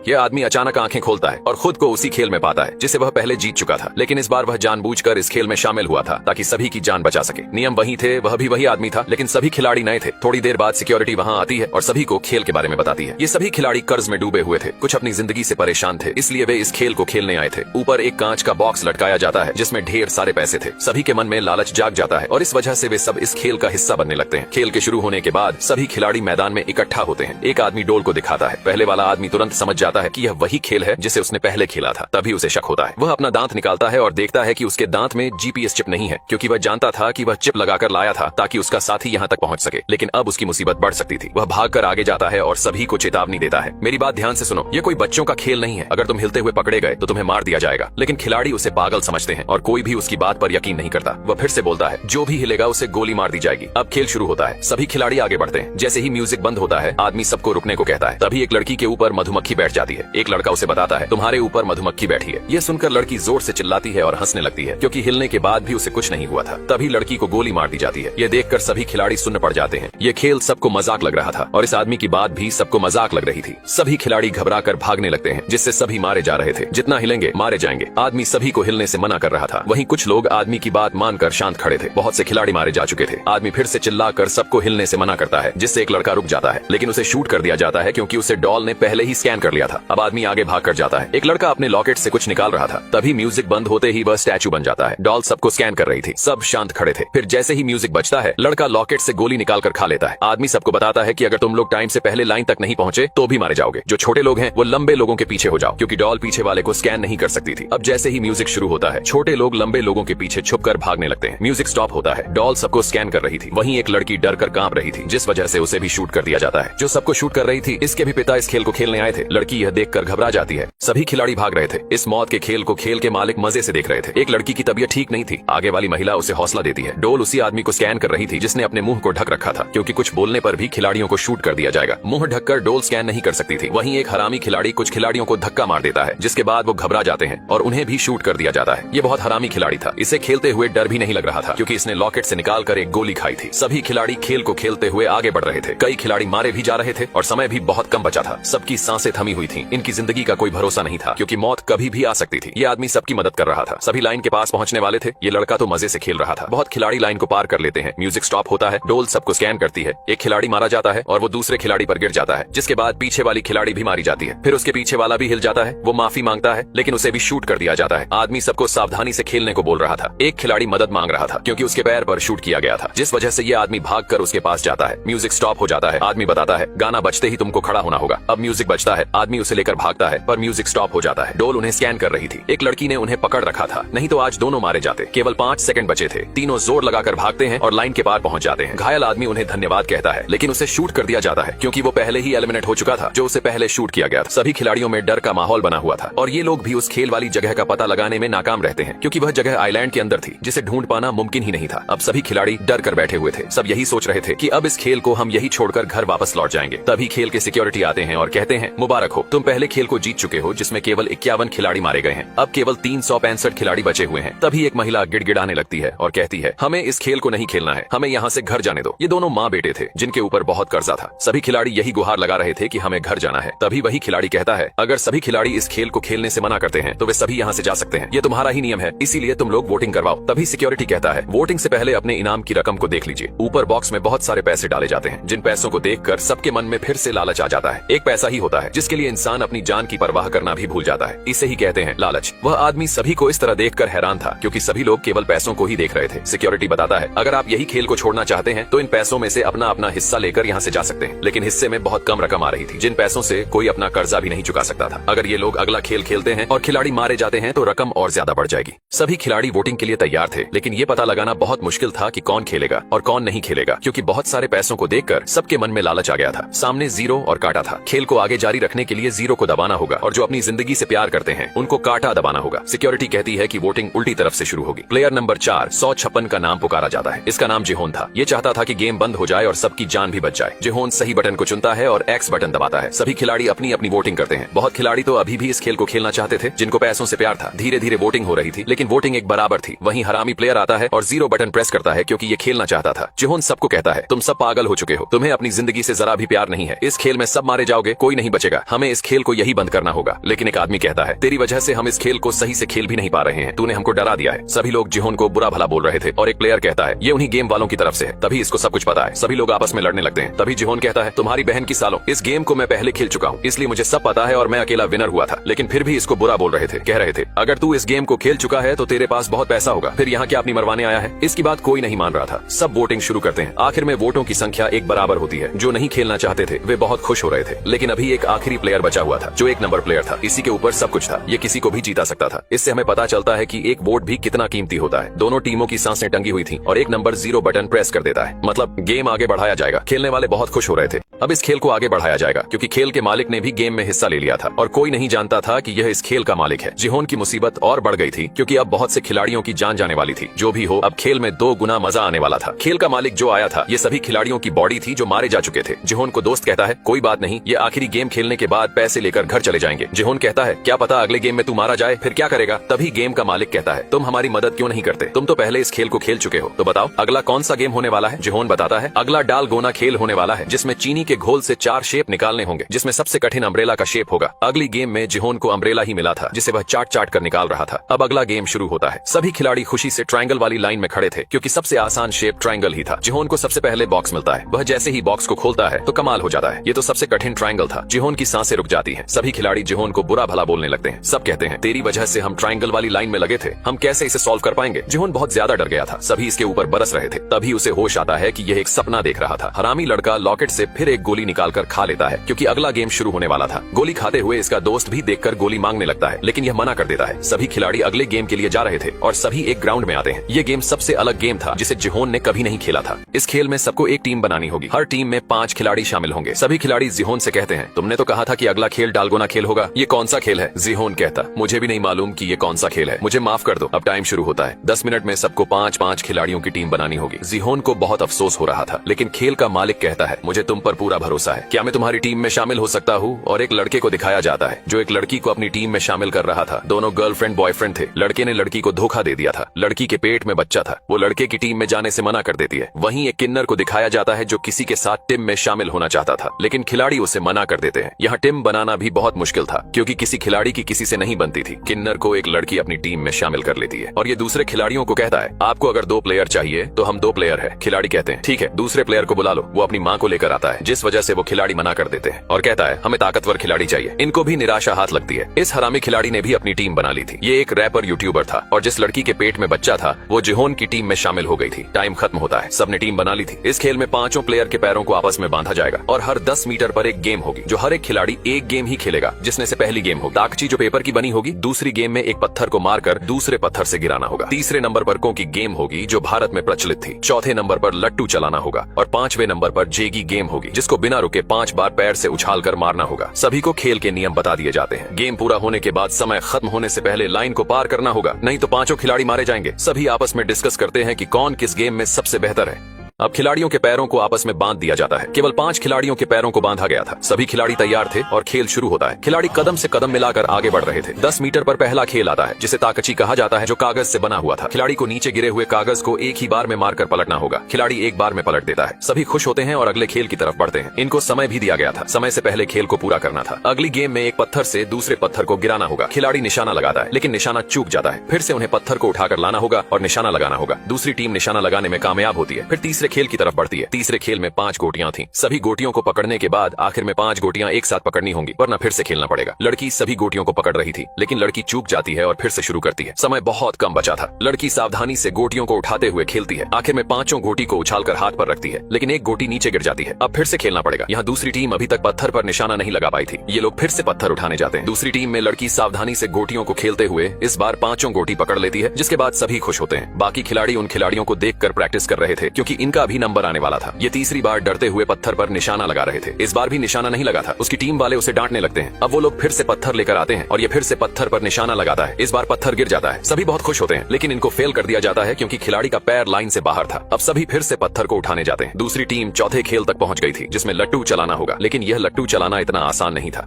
यह आदमी अचानक आंखें खोलता है और खुद को उसी खेल में पाता है जिसे वह पहले जीत चुका था, लेकिन इस बार वह जानबूझकर इस खेल में शामिल हुआ था ताकि सभी की जान बचा सके। नियम वही थे, वह भी वही आदमी था, लेकिन सभी खिलाड़ी नए थे। थोड़ी देर बाद सिक्योरिटी वहाँ आती है और सभी को खेल के बारे में बताती है। ये सभी खिलाड़ी कर्ज में डूबे हुए थे, कुछ अपनी जिंदगी से परेशान थे, इसलिए वे इस खेल को खेलने आए थे। ऊपर एक कांच का बॉक्स लटकाया जाता है जिसमें ढेर सारे पैसे थे। सभी के मन में लालच जाग जाता है और इस वजह से वे सब इस खेल का हिस्सा बनने लगते हैं। खेल के शुरू होने के बाद सभी खिलाड़ी मैदान में इकट्ठा होते हैं। एक आदमी डोल को दिखाता है। पहले वाला आदमी तुरंत समझ जाता है कि यह वही खेल है जिसे उसने पहले खेला था, तभी उसे शक होता है। वह अपना दांत निकालता है और देखता है कि उसके दांत में जीपीएस चिप नहीं है, क्योंकि वह जानता था कि वह चिप लगाकर लाया था ताकि उसका साथी यहाँ तक पहुँच सके, लेकिन अब उसकी मुसीबत बढ़ सकती थी। वह भागकर आगे जाता है और सभी को चेतावनी देता है, मेरी बात ध्यान से सुनो, ये कोई बच्चों का खेल नहीं है। अगर तुम हिलते हुए पकड़े गए तो तुम्हें मार दिया जाएगा। लेकिन खिलाड़ी उसे पागल समझते हैं और कोई भी उसकी बात पर यकीन नहीं करता। वह फिर से बोलता है, जो भी हिलेगा उसे गोली मार दी जाएगी। अब खेल शुरू होता है। सभी खिलाड़ी आगे बढ़ते हैं। जैसे ही म्यूजिक बंद होता है, आदमी सबको रुकने को कहता है। तभी एक लड़की के ऊपर मधुमक्खी बैठ जाती है। एक लड़का उसे बताता है, तुम्हारे ऊपर मधुमक्खी बैठी है। यह सुनकर लड़की जोर से चिल्लाती है और हंसने लगती है, क्योंकि हिलने के बाद भी उसे कुछ नहीं हुआ था। तभी लड़की को गोली मार दी जाती है। यह देखकर सभी खिलाड़ी सुन्न पड़ जाते हैं। यह खेल सबको मजाक लग रहा था और इस आदमी की बात भी सबको मजाक लग रही थी। सभी खिलाड़ी घबराकर भागने लगते हैं, जिससे सभी मारे जा रहे थे। जितना हिलेंगे मारे जाएंगे। आदमी सभी को हिलने से मना कर रहा था। वहीं कुछ लोग आदमी की बात मानकर शांत खड़े थे। बहुत से खिलाड़ी मारे जा चुके थे। आदमी फिर से चिल्लाकर सबको हिलने से मना करता है, जिससे एक लड़का रुक जाता है, लेकिन उसे शूट कर दिया जाता है क्योंकि उसे डॉल ने पहले ही स्कैन कर लिया था। अब आदमी आगे भाग कर जाता है। एक लड़का अपने लॉकेट से कुछ निकाल रहा था। तभी म्यूजिक बंद होते ही वह स्टैचू बन जाता है। डॉल सबको स्कैन कर रही थी। सब शांत खड़े थे। फिर जैसे ही म्यूजिक बजता है, लड़का लॉकेट से गोली निकाल कर खा लेता है। आदमी सबको बताता है कि अगर तुम लोग टाइम से पहले लाइन तक नहीं पहुंचे तो भी मारे जाओगे। जो छोटे लोग हैं वो लंबे लोगों के पीछे हो जाओ, क्योंकि डॉल पीछे वाले को स्कैन नहीं कर सकती थी। अब जैसे ही म्यूजिक शुरू होता है, छोटे लोग लंबे लोगों के पीछे छुपकर भागने लगते हैं। म्यूजिक स्टॉप होता है। डॉल सबको स्कैन कर रही थी। वहीं एक लड़की डर कर कांप रही थी, जिस वजह से उसे भी शूट कर दिया जाता है। जो सबको शूट कर रही थी, इसके भी पिता इस खेल को खेलने आए थे। लड़की यह देखकर घबरा जाती है। सभी खिलाड़ी भाग रहे थे। इस मौत के खेल को खेल के मालिक मजे से देख रहे थे। एक लड़की की तबीयत ठीक नहीं थी। आगे वाली महिला उसे हौसला देती है। डोल उसी आदमी को स्कैन कर रही थी जिसने अपने मुंह को ढक रखा था, क्योंकि कुछ बोलने पर भी खिलाड़ियों को शूट कर दिया जाएगा। मुंह ढककर डोल स्कैन नहीं कर सकती थी। वहीं एक हरामी खिलाड़ी कुछ खिलाड़ियों को धक्का मार देता है, जिसके बाद वो घबरा जाते हैं और उन्हें भी शूट कर दिया जाता है। ये बहुत हरामी खिलाड़ी था। इसे खेलते हुए डर भी नहीं लग रहा था, क्योंकि इसने लॉकेट से निकालकर एक गोली खाई थी। सभी खिलाड़ी खेल को खेलते हुए आगे बढ़ रहे थे। कई खिलाड़ी मारे भी जा रहे थे और समय भी बहुत कम बचा था। सबकी सांसें थमी हुई थी। इनकी जिंदगी का कोई भरोसा नहीं था, क्योंकि मौत कभी भी आ सकती थी। ये आदमी सबकी मदद कर रहा था। सभी लाइन के पास पहुंचने वाले थे। ये लड़का तो मजे से खेल रहा था। बहुत खिलाड़ी लाइन को पार कर लेते हैं। म्यूजिक स्टॉप होता है। डोल सबको स्कैन करती है। एक खिलाड़ी मारा जाता है और वो दूसरे खिलाड़ी पर गिर जाता है, जिसके बाद पीछे वाली खिलाड़ी भी मारी जाती है। फिर उसके पीछे वाला भी हिल जाता है। वो माफी मांगता है, लेकिन उसे भी शूट कर दिया जाता है। आदमी सबको सावधानी से खेलने को बोल रहा था। एक खिलाड़ी मदद मांग रहा था, क्योंकि उसके पैर पर शूट किया गया था, जिस वजह से ये आदमी भागकर उसके पास जाता है। म्यूजिक स्टॉप हो जाता है। आदमी बताता है, गाना बजते ही तुमको खड़ा होना होगा। अब म्यूजिक बजता है। आदमी उसे लेकर भागता है, पर म्यूजिक स्टॉप हो जाता है। डोल उन्हें स्कैन कर रही थी। एक लड़की ने उन्हें पकड़ रखा था, नहीं तो आज दोनों मारे जाते। केवल 5 सेकंड बचे थे। तीनों जोर लगाकर भागते हैं और लाइन के पार पहुंच जाते हैं। घायल आदमी उन्हें धन्यवाद कहता है, लेकिन उसे शूट कर दिया जाता है, क्योंकि वो पहले ही एलिमिनेट हो चुका था, जो उसे पहले शूट किया गया था। सभी खिलाड़ियों में डर का माहौल बना हुआ था और ये लोग भी उस खेल वाली जगह का पता लगाने में नाकाम रहते हैं, क्योंकि वह जगह आइलैंड के अंदर थी, जिसे ढूंढ पाना मुमकिन ही नहीं था। अब सभी खिलाड़ी डर कर बैठे हुए थे। सब यही सोच रहे थे कि अब इस खेल को हम यही छोड़कर घर वापस लौट जाएंगे। तभी खेल के सिक्योरिटी आते हैं और कहते हैं, मुबारक हो, तुम पहले खेल को जीत चुके हो, जिसमें केवल 51 खिलाड़ी मारे गए हैं। अब केवल 365 खिलाड़ी बचे हुए हैं। तभी एक महिला गिड़गिड़ाने लगती है और कहती है, हमें इस खेल को नहीं खेलना है, हमें यहाँ से घर जाने दो। ये दोनों माँ बेटे थे, जिनके ऊपर बहुत कर्जा था। सभी खिलाड़ी यही गुहार लगा रहे थे कि हमें घर जाना है। तभी वही खिलाड़ी कहता है, अगर सभी खिलाड़ी इस खेल को खेलने से मना करते हैं तो वे सभी यहाँ से जा सकते हैं। ये तुम्हारा ही नियम है, इसीलिए तुम लोग वोटिंग करवाओ। तभी सिक्योरिटी कहता है, वोटिंग से पहले अपने इनाम की रकम को देख लीजिए। ऊपर बॉक्स में बहुत सारे पैसे डाले जाते हैं, जिन पैसों को देखकर सबके मन में फिर से लालच आ जाता है। एक पैसा ही होता है जिसके लिए इंसान अपनी जान की परवाह करना भी भूल जाता है। इसे ही कहते हैं लालच। वह आदमी सभी को इस तरह देखकर हैरान था, क्योंकि सभी लोग केवल पैसों को ही देख रहे थे। सिक्योरिटी बताता है, अगर आप यही खेल को छोड़ना चाहते हैं तो इन पैसों में से अपना अपना हिस्सा लेकर यहाँ से जा सकते हैं। लेकिन हिस्से में बहुत कम रकम आ रही थी, जिन पैसों से कोई अपना कर्जा भी नहीं चुका सकता था। अगर ये लोग अगला खेल खेलते हैं और खिलाड़ी मारे जाते हैं तो रकम और ज्यादा बढ़ जाएगी। सभी खिलाड़ी वोटिंग के लिए तैयार थे, लेकिन ये पता लगाना बहुत मुश्किल था कि कौन खेलेगा और कौन नहीं खेलेगा, क्योंकि बहुत सारे पैसों को देखकर सबके मन में लालच आ गया था। सामने जीरो और काटा था। खेल को आगे जारी रखने के लिए जीरो को दबाना होगा और जो अपनी जिंदगी से प्यार करते हैं उनको काटा दबाना होगा। सिक्योरिटी कहती है कि वोटिंग उल्टी तरफ से शुरू होगी। प्लेयर नंबर 4 156 का नाम पुकारा जाता है। इसका नाम जिहोन था। ये चाहता था कि गेम बंद हो जाए और सबकी जान भी बच जाए। जिहोन सही बटन को चुनता है और एक्स बटन दबाता है। सभी खिलाड़ी अपनी अपनी वोटिंग करते हैं। बहुत खिलाड़ी तो अभी भी इस खेल को खेलना चाहते थे, जिनको पैसों से प्यार था। धीरे धीरे वोटिंग हो रही थी, लेकिन वोटिंग एक बराबर थी। वहीं हरामी प्लेयर आता है और जीरो बटन प्रेस करता है, क्योंकि ये खेलना चाहता था। जिहोन सबको कहता है, तुम सब पागल हो चुके हो, तुम्हें अपनी जिंदगी से जरा भी प्यार नहीं है। इस खेल में सब मारे जाओगे, कोई नहीं बचेगा। हमें इस खेल को यही बंद करना होगा। लेकिन एक आदमी कहता है, तेरी वजह से हम इस खेल को सही से खेल भी नहीं पा रहे हैं, तूने हमको डरा दिया है। सभी लोग जिहोन को बुरा भला बोल रहे थे और एक प्लेयर कहता है, ये उन्हीं गेम वालों की तरफ से है, तभी इसको सब कुछ पता है। सभी लोग आपस में लड़ने लगते हैं। तभी जिहोन कहता है, तुम्हारी बहन की सालों, इस गेम को मैं पहले खेल चुका हूँ, इसलिए मुझे सब पता है और मैं अकेला विनर हुआ था। लेकिन फिर भी इसको बुरा बोल रहे थे, कह रहे थे, अगर तू इस गेम को खेल चुका है तो तेरे पास बहुत पैसा होगा, फिर यहाँ क्या अपनी मरवाने आया है। इसकी बात कोई नहीं मान रहा था। सब वोटिंग शुरू करते हैं। आखिर में वोटों की संख्या एक बराबर होती है। जो नहीं खेलना चाहते थे वे बहुत खुश हो रहे थे, लेकिन अभी एक आखिरी प्लेयर बचा हुआ था जो एक नंबर प्लेयर था। इसी के ऊपर सब कुछ था, ये किसी को भी जीता सकता था। इससे हमें पता चलता है कि एक वोट भी कितना कीमती होता है। दोनों टीमों की सांसें टंगी हुई थी और एक नंबर 0 बटन प्रेस कर देता है, मतलब गेम आगे बढ़ाया जाएगा। खेलने वाले बहुत खुश हो रहे थे। अब इस खेल को आगे बढ़ाया जाएगा क्योंकि खेल के मालिक ने भी गेम में हिस्सा ले लिया था और कोई नहीं जानता था कि यह इस खेल का मालिक है। जिहोन की मुसीबत और बढ़ गई थी क्योंकि अब बहुत से खिलाड़ियों की जान जाने वाली थी। जो भी हो, अब खेल में 2 गुना मजा आने वाला था। खेल का मालिक जो आया था, ये सभी खिलाड़ियों की बॉडी थी जो मारे जा चुके थे। जिहोन को दोस्त कहता है, कोई बात नहीं, ये आखिरी गेम खेलने के बाद पैसे लेकर घर चले जाएंगे। जिहोन कहता है, क्या पता अगले गेम में तू मारा जाए, फिर क्या करेगा। तभी गेम का मालिक कहता है, तुम हमारी मदद क्यों नहीं करते, तुम तो पहले इस खेल को खेल चुके हो, तो बताओ अगला कौन सा गेम होने वाला है। जिहोन बताता है, अगला डालगोना खेल होने वाला है जिसमें चीनी के घोल से 4 शेप निकालने होंगे, जिसमें सबसे कठिन अम्ब्रेला का शेप होगा। अगली गेम में जिहोन को अम्ब्रेला ही मिला था जिसे वह चाट चाट कर निकाल रहा था। अब अगला गेम शुरू होता है। सभी खिलाड़ी खुशी से ट्रायंगल वाली लाइन में खड़े थे क्योंकि सबसे आसान शेप ट्रायंगल ही था। जिहोन को सबसे पहले बॉक्स मिलता है। वह जैसे ही बॉक्स को खोलता है तो कमाल हो जाता है, ये तो सबसे कठिन ट्रायंगल था। जिहोन की सांसें रुक जाती हैं। सभी खिलाड़ी जिहोन को बुरा भला बोलने लगते हैं। सब कहते हैं, तेरी वजह से हम ट्रायंगल वाली लाइन में लगे थे, हम कैसे इसे सॉल्व कर पाएंगे। जिहोन बहुत ज्यादा डर गया था। सभी इसके ऊपर बरस रहे थे। तभी उसे होश आता है कि यह एक सपना देख रहा था। हरामी लड़का लॉकेट से फिर एक गोली निकालकर खा लेता है क्योंकि अगला गेम शुरू होने वाला था। गोली खाते हुए इसका दोस्त भी देखकर गोली मांगने लगता है, लेकिन यह मना कर देता है। सभी खिलाड़ी अगले गेम के लिए जा रहे थे और सभी एक ग्राउंड में आते हैं। यह गेम सबसे अलग गेम था जिसे जिहोन ने कभी नहीं खेला था। इस खेल में सबको एक टीम बनानी होगी। हर टीम में 5 खिलाड़ी शामिल होंगे। सभी खिलाड़ी जिहोन से कहते हैं, तुमने तो कहा था कि अगला खेल डालगोना खेल होगा, ये कौन सा खेल है। जिहोन कहता, मुझे भी नहीं मालूम कि ये कौन सा खेल है, मुझे माफ कर दो। अब टाइम शुरू होता है। 10 मिनट में सबको 5-5 खिलाड़ियों की टीम बनानी होगी। जिहोन को बहुत अफसोस हो रहा था, लेकिन खेल का मालिक कहता है, मुझे तुम पर पूरा भरोसा है, क्या मैं तुम्हारी टीम में शामिल हो सकता हूँ। और एक लड़के को दिखाया जाता है जो एक लड़की को अपनी टीम में शामिल कर रहा था। दोनों गर्लफ्रेंड बॉयफ्रेंड थे। लड़के ने लड़की को धोखा दे दिया था। लड़की के पेट में बच्चा था। वो लड़के की टीम में जाने से मना कर देती है। वहीं एक किन्नर को दिखाया जाता है जो किसी के साथ टीम में शामिल होना चाहता था, लेकिन खिलाड़ी उसे मना कर देते हैं। यहाँ टीम बनाना भी बहुत मुश्किल था क्योंकि किसी खिलाड़ी की किसी से नहीं बनती थी। किन्नर को एक लड़की अपनी टीम में शामिल कर लेती है और ये दूसरे खिलाड़ियों को कहता है, आपको अगर 2 प्लेयर चाहिए तो हम 2 प्लेयर है। खिलाड़ी कहते हैं, ठीक है, दूसरे प्लेयर को बुला लो। वो अपनी माँ को लेकर आता है, जिस वजह से वो खिलाड़ी मना कर देते हैं और कहता है, हमें ताकतवर खिलाड़ी चाहिए। इनको भी निराशा हाथ लगती है। इस हरामी खिलाड़ी ने भी अपनी टीम बना ली थी। ये एक रैपर यूट्यूबर था और जिस लड़की के पेट में बच्चा था वो जिहोन की टीम में शामिल हो गई थी। टाइम खत्म होता है। सबने टीम बना ली थी। इस खेल में 5 प्लेयर के पैरों को आपस में बांधा जाएगा और हर 10 मीटर पर एक गेम होगी जो हर एक खिलाड़ी एक गेम ही खेलेगा जिसमें से पहली गेम होगी ताकची जो पेपर की बनी होगी। दूसरी गेम में एक पत्थर को मारकर दूसरे पत्थर से गिराना होगा। तीसरे नंबर पर को की गेम होगी जो भारत में प्रचलित थी। चौथे नंबर पर लट्टू चलाना होगा और 5वें नंबर पर जेगी गेम होगी जिसको बिना रुके 5 बार पैर से उछाल कर मारना होगा। सभी को खेल के नियम बता दिए जाते हैं। गेम पूरा होने के बाद समय खत्म होने से पहले लाइन को पार करना होगा, नहीं तो 5 खिलाड़ी मारे जाएंगे। सभी आपस में डिस्कस करते हैं कि कौन किस गेम में सबसे बेहतर है। अब खिलाड़ियों के पैरों को आपस में बांध दिया जाता है। केवल 5 खिलाड़ियों के पैरों को बांधा गया था। सभी खिलाड़ी तैयार थे और खेल शुरू होता है। खिलाड़ी कदम से कदम मिलाकर आगे बढ़ रहे थे। 10 मीटर पर पहला खेल आता है जिसे ताकची कहा जाता है, जो कागज से बना हुआ था। खिलाड़ी को नीचे गिरे हुए कागज को एक ही बार में मारकर पलटना होगा। खिलाड़ी एक बार में पलट देता है। सभी खुश होते हैं और अगले खेल की तरफ बढ़ते हैं। इनको समय भी दिया गया था। समय से पहले खेल को पूरा करना था। अगली गेम में एक पत्थर से दूसरे पत्थर को गिराना होगा। खिलाड़ी निशाना लगाता है लेकिन निशाना चूक जाता है। फिर से उन्हें पत्थर को उठाकर लाना होगा और निशाना लगाना होगा। दूसरी टीम निशाना लगाने में कामयाब होती है। फिर तीसरे खेल की तरफ बढ़ती है। तीसरे खेल में 5 गोटियां थीं। सभी गोटियों को पकड़ने के बाद आखिर में 5 गोटियां एक साथ पकड़नी होंगी, वरना फिर से खेलना पड़ेगा। लड़की सभी गोटियों को पकड़ रही थी लेकिन लड़की चूक जाती है और फिर से शुरू करती है। समय बहुत कम बचा था। लड़की सावधानी से गोटियों को उठाते हुए खेलती है। आखिर में 5 गोटी को उछालकर हाथ पर रखती है लेकिन एक गोटी नीचे गिर जाती है। अब फिर से खेलना पड़ेगा। यहाँ दूसरी टीम अभी तक पत्थर पर निशाना नहीं लगा पाई थी। ये लोग फिर से पत्थर उठाने जाते हैं। दूसरी टीम में लड़की सावधानी से गोटियों को खेलते हुए इस बार 5 गोटी पकड़ लेती है, जिसके बाद सभी खुश होते हैं। बाकी खिलाड़ी उन खिलाड़ियों को देखकर प्रैक्टिस कर रहे थे क्योंकि इनका भी नंबर आने वाला था। ये तीसरी बार डरते हुए पत्थर पर निशाना लगा रहे थे। इस बार भी निशाना नहीं लगा था। उसकी टीम वाले उसे डांटने लगते हैं। अब वो लोग फिर से पत्थर लेकर आते हैं और ये फिर से पत्थर पर निशाना लगाता है। इस बार पत्थर गिर जाता है। सभी बहुत खुश होते हैं लेकिन इनको फेल कर दिया जाता है क्योंकि खिलाड़ी का पैर लाइन से बाहर था। अब सभी फिर से पत्थर को उठाने जाते हैं। दूसरी टीम चौथे खेल तक पहुंच गई थी जिसमें लट्टू चलाना होगा, लेकिन यह लट्टू चलाना इतना आसान नहीं था।